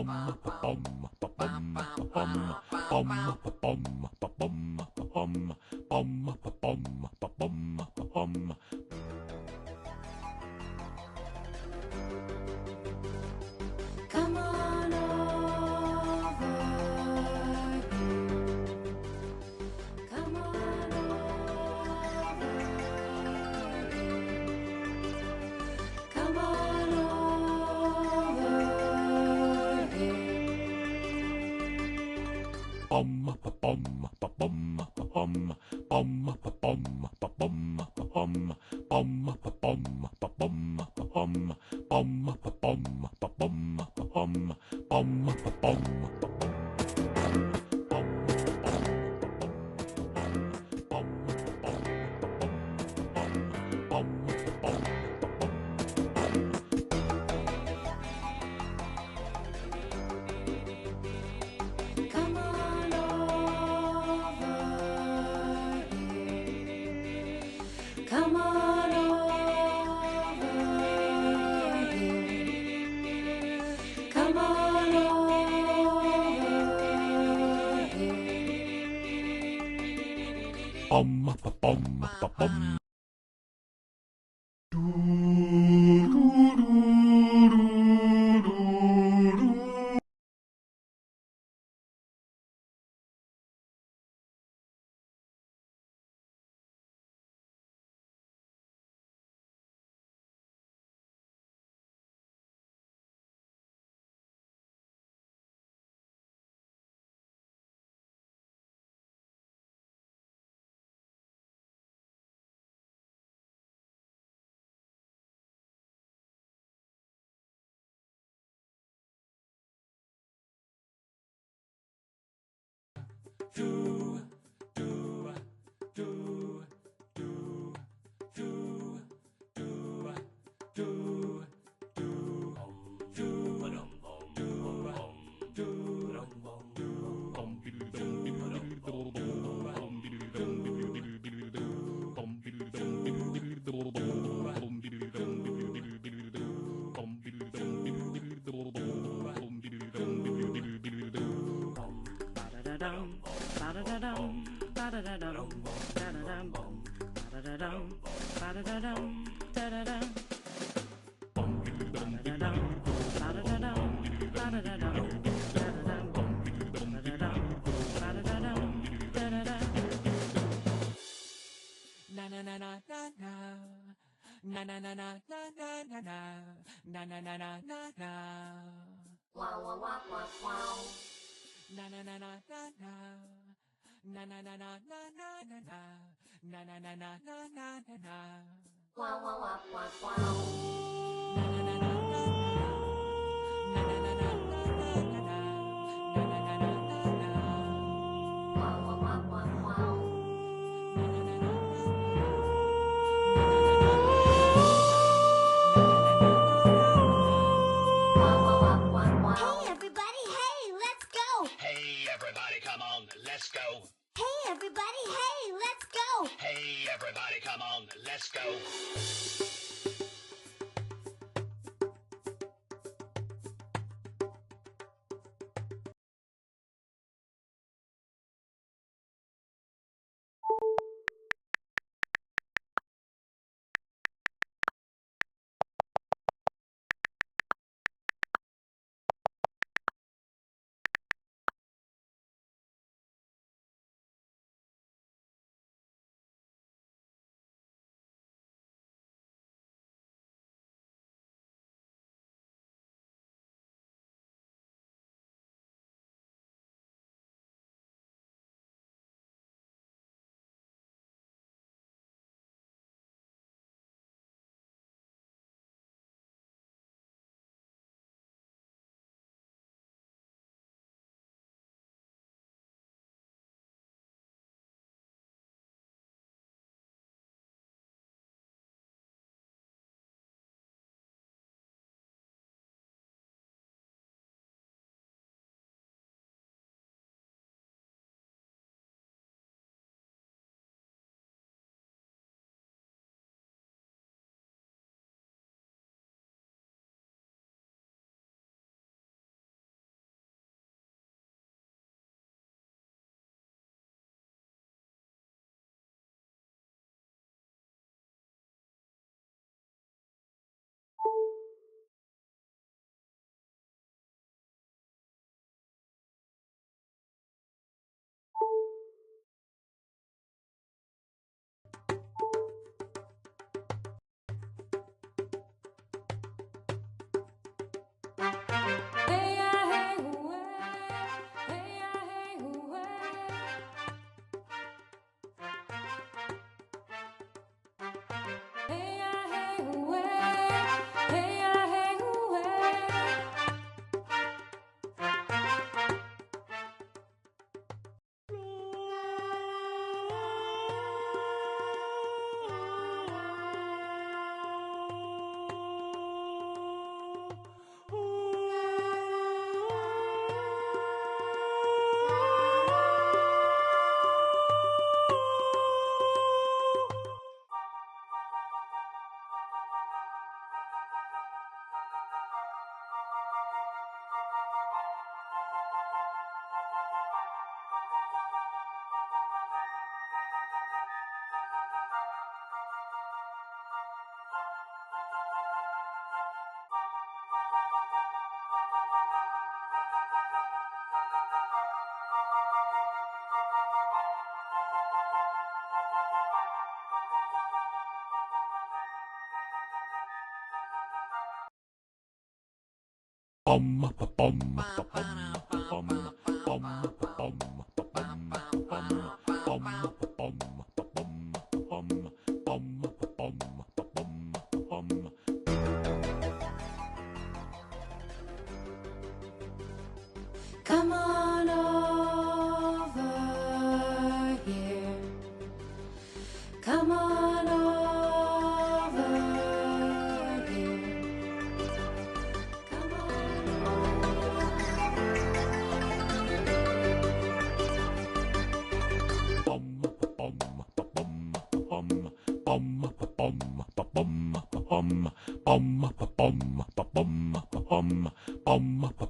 Come on over here. Come on over here. Come on over Come on over here. Come on over here. Come on over here. Na na na na na na. Na na na na na na na na. Na na na na na na. Wow, wow, wow, wow, wow. Na na na na na na. Na na na na na na na na. Na na na na na na na na. Wow, wow, wow, wow, wow. Na na na na na na. Na na na na na na na na. Na na na na na na. Wow, wow, wow, wow, wow. Na na na na na na. Wow, wow, wow, wow, wow. Hey everybody, hey, let's go! Hey everybody, come on, let's go. Hey everybody, hey, let's go! Hey everybody, come on, let's go. Come on over here. Come on over here. Come on over.